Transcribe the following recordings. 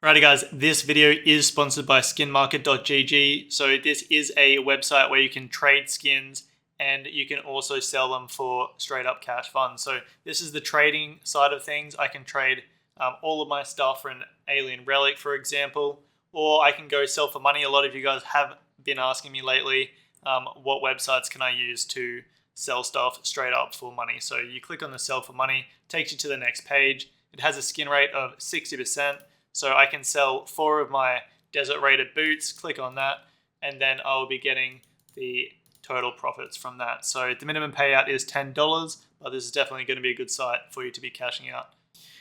Alrighty guys, this video is sponsored by skinmarket.gg. So this is a website where you can trade skins and you can also sell them for straight up cash funds. So this is the trading side of things. I can trade all of my stuff for an alien relic, for example, or I can go sell for money. A lot of you guys have been asking me lately, what websites can I use to sell stuff straight up for money? So you click on the sell for money, takes you to the next page. It has a skin rate of 60%. So I can sell 4 of my desert rated boots, click on that, and then I'll be getting the total profits from that. So the minimum payout is $10, but this is definitely going to be a good site for you to be cashing out.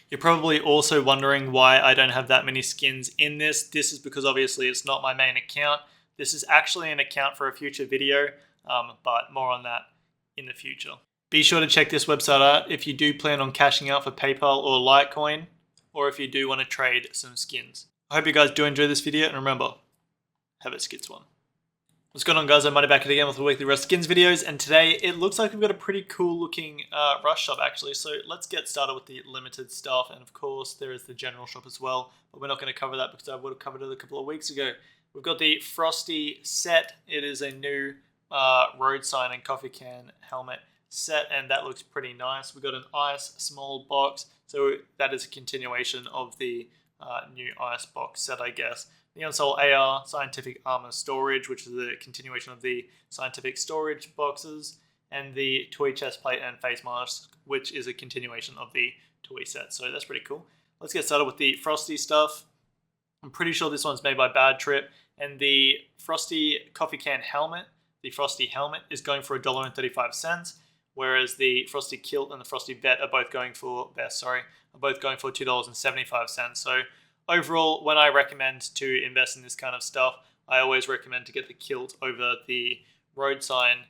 You're probably also wondering why I don't have that many skins in this. This is because obviously it's not my main account. This is actually an account for a future video, but more on that in the future. Be sure to check this website out if you do plan on cashing out for PayPal or Litecoin, or if you do want to trade some skins. I hope you guys do enjoy this video, and remember, have it skits one. What's going on guys, I'm Mighty back again with the weekly Rush Skins videos, and today it looks like we've got a pretty cool looking Rush shop actually, so let's get started with the limited stuff, and of course there is the general shop as well, but we're not going to cover that because I would have covered it a couple of weeks ago. We've got the Frosty set. It is a new road sign and coffee can helmet set, and that looks pretty nice. We've got an ice small box, so that is a continuation of the new ice box set, I guess. The Unsole AR scientific armor storage, which is a continuation of the scientific storage boxes, and the toy chest plate and face mask, which is a continuation of the toy set. So that's pretty cool. Let's get started with the Frosty stuff. I'm pretty sure this one's made by Bad Trip, and the Frosty coffee can helmet, the Frosty helmet, is going for $1.35. Whereas the Frosty Kilt and the Frosty Vest are both going for $2.75. So overall, when I recommend to invest in this kind of stuff, I always recommend to get the Kilt over the road sign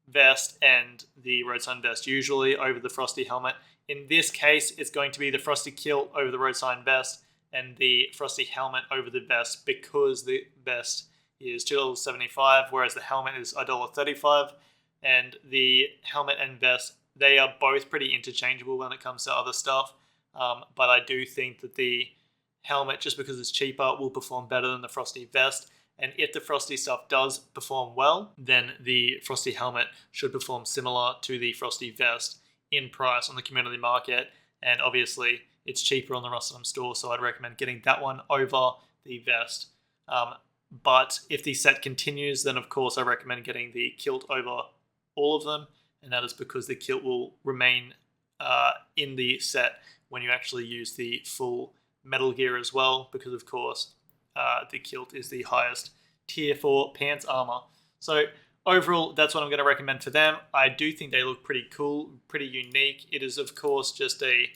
vest, and the road sign vest usually over the Frosty helmet. In this case, it's going to be the Frosty Kilt over the road sign vest and the Frosty helmet over the vest, because the vest is $2.75, whereas the helmet is $1.35. And the helmet and vest, they are both pretty interchangeable when it comes to other stuff. But I do think that the helmet, just because it's cheaper, will perform better than the Frosty vest. And if the Frosty stuff does perform well, then the Frosty helmet should perform similar to the Frosty vest in price on the community market. And obviously, it's cheaper on the Rustam store, so I'd recommend getting that one over the vest. But if the set continues, then of course I recommend getting the Kilt over all of them, and that is because the Kilt will remain in the set when you actually use the full metal gear as well, because of course the Kilt is the highest tier 4 pants armor. So overall, that's what I'm going to recommend for them. I do think they look pretty cool, pretty unique. It is of course just a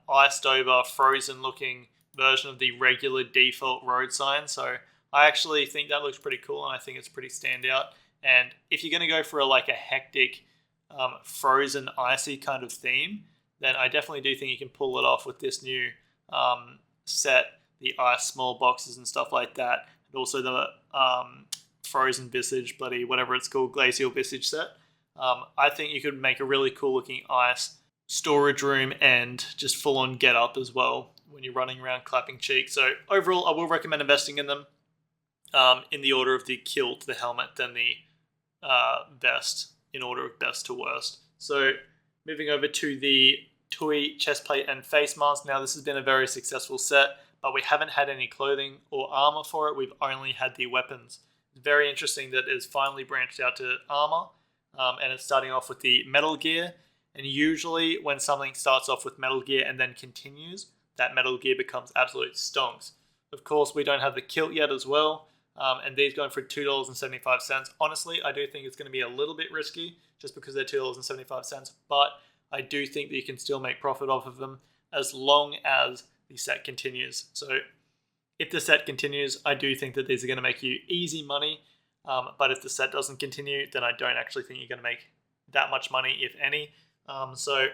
iced over, frozen looking version of the regular default road sign, so I actually think that looks pretty cool, and I think it's pretty standout. And if you're going to go for a hectic, frozen, icy kind of theme, then I definitely do think you can pull it off with this new set, the ice small boxes and stuff like that, and also the frozen visage, whatever it's called, glacial visage set. I think you could make a really cool looking ice storage room and just full on get up as well when you're running around clapping cheeks. So overall, I will recommend investing in them in the order of the Kilt, the helmet, then the vest in order of best to worst. So moving over to the toy chest plate and face mask. Now this has been a very successful set, but we haven't had any clothing or armor for it. We've only had the weapons. It's very interesting that it's finally branched out to armor, and it's starting off with the metal gear. And usually when something starts off with metal gear and then continues, that metal gear becomes absolute stonks. Of course, we don't have the Kilt yet as well. And these going for $2.75. Honestly, I do think it's going to be a little bit risky just because they're $2.75, but I do think that you can still make profit off of them as long as the set continues. So if the set continues, I do think that these are going to make you easy money, but if the set doesn't continue, then I don't actually think you're going to make that much money, if any. So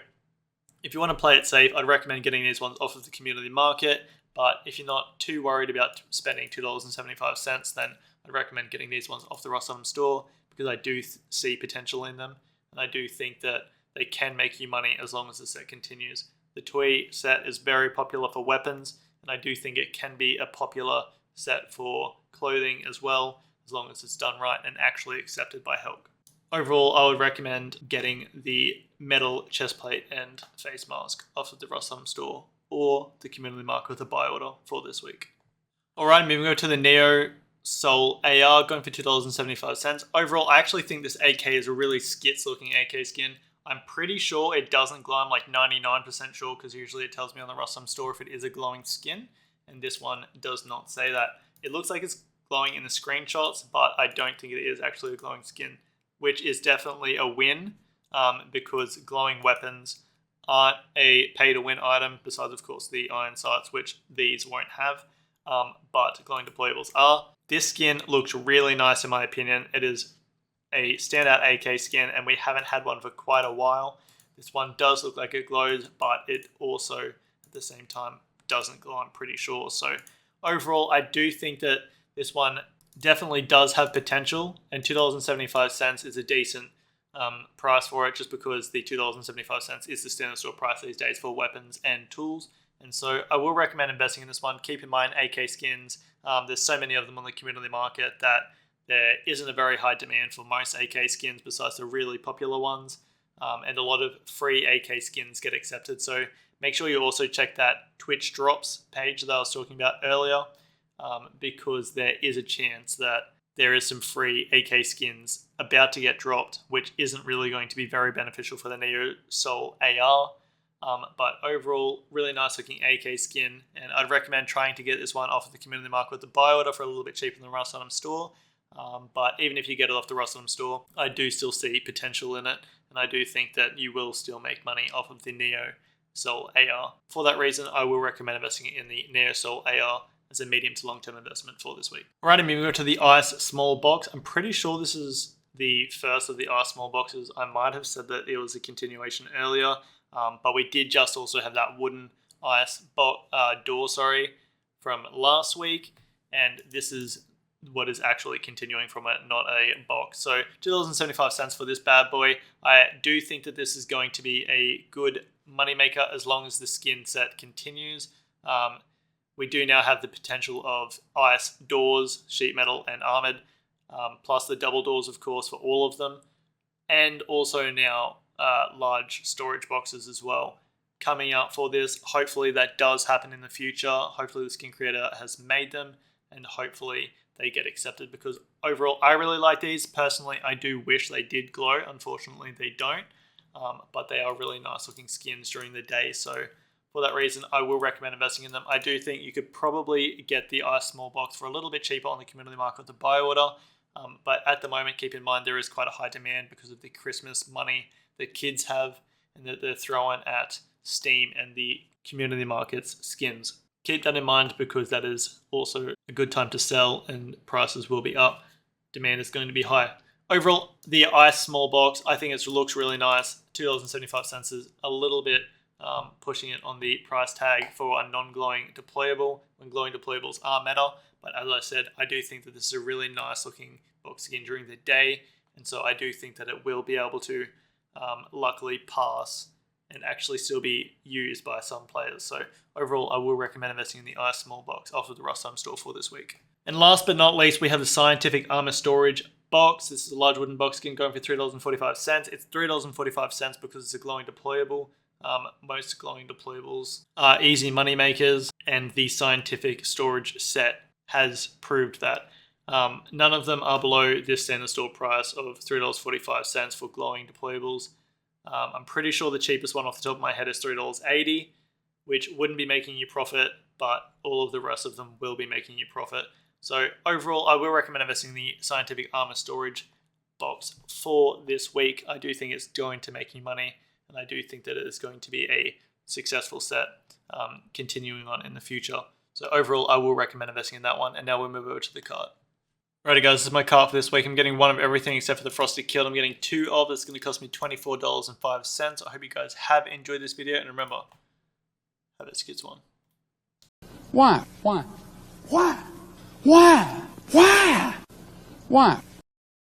if you want to play it safe, I'd recommend getting these ones off of the community market. But if you're not too worried about spending $2.75, then I'd recommend getting these ones off the Rustam store, because I do see potential in them, and I do think that they can make you money as long as the set continues. The toy set is very popular for weapons, and I do think it can be a popular set for clothing as well, as long as it's done right and actually accepted by Helg. Overall, I would recommend getting the metal chestplate and face mask off of the Rustam store or the community market with a buy order for this week. Alright, moving over to the Neo Soul AR, going for $2.75. Overall, I actually think this AK is a really skits looking AK skin. I'm pretty sure it doesn't glow. I'm like 99% sure, because usually it tells me on the Rustam store if it is a glowing skin, and this one does not say that. It looks like it's glowing in the screenshots, but I don't think it is actually a glowing skin, which is definitely a win, because glowing weapons aren't a pay-to-win item, besides, of course, the iron sights, which these won't have, but glowing deployables are. This skin looks really nice in my opinion. It is a standout AK skin, and we haven't had one for quite a while. This one does look like it glows, but it also, at the same time, doesn't glow, I'm pretty sure. So overall, I do think that this one definitely does have potential, and $2.75 is a decent price for it, just because the $2.75 is the standard store price these days for weapons and tools. And so I will recommend investing in this one. Keep in mind, AK skins, there's so many of them on the community market that there isn't a very high demand for most AK skins besides the really popular ones, and a lot of free AK skins get accepted. So make sure you also check that Twitch drops page that I was talking about earlier, because there is a chance that there is some free AK skins about to get dropped, which isn't really going to be very beneficial for the Neo Soul AR. But overall, really nice looking AK skin, and I'd recommend trying to get this one off of the community market with the buy order for a little bit cheaper than the Rustam store. But even if you get it off the Rustam store, I do still see potential in it, and I do think that you will still make money off of the Neo Soul AR. For that reason, I will recommend investing in the Neo Soul AR as a medium to long-term investment for this week. Alright, and moving on to the Ice Small Box. I'm pretty sure this is the first of the Ice Small Boxes. I might have said that it was a continuation earlier, but we did just also have that wooden ice door, from last week, and this is what is actually continuing from it, not a box. So $2.75 for this bad boy. I do think that this is going to be a good moneymaker as long as the skin set continues. We do now have the potential of ice doors, sheet metal, and armored, plus the double doors, of course, for all of them, and also now large storage boxes as well coming out for this. Hopefully that does happen in the future. Hopefully the skin creator has made them, and hopefully they get accepted, because overall I really like these. Personally, I do wish they did glow. Unfortunately they don't, but they are really nice looking skins during the day. So for that reason, I will recommend investing in them. I do think you could probably get the Ice Small Box for a little bit cheaper on the community market with the buy order, but at the moment, keep in mind there is quite a high demand because of the Christmas money that kids have and that they're throwing at Steam and the community market's skins. Keep that in mind, because that is also a good time to sell and prices will be up. Demand is going to be high. Overall, the Ice Small Box, I think it looks really nice. $2.75 is a little bit pushing it on the price tag for a non-glowing deployable, when glowing deployables are meta. But as I said, I do think that this is a really nice looking box skin during the day, and so I do think that it will be able to luckily pass and actually still be used by some players. So overall, I will recommend investing in the Ice Small Box off of the Rustam store for this week. And last but not least, we have the Scientific Armor Storage Box. This is a large wooden box skin going for $3.45. It's $3.45 because it's a glowing deployable. Most glowing deployables are easy money makers, and the Scientific Storage set has proved that. None of them are below this standard store price of $3.45 for glowing deployables. I'm pretty sure the cheapest one off the top of my head is $3.80, which wouldn't be making you profit, but all of the rest of them will be making you profit. So overall, I will recommend investing in the Scientific Armor Storage Box for this week. I do think it's going to make you money, and I do think that it is going to be a successful set continuing on in the future. So overall, I will recommend investing in that one. And now we'll move over to the cart. Alrighty guys, this is my cart for this week. I'm getting one of everything except for the Frosty Kilt. I'm getting two of. It's going to cost me $24.05. I hope you guys have enjoyed this video, and remember, have a skits one. Why? Why? Why? Why? Why? Why?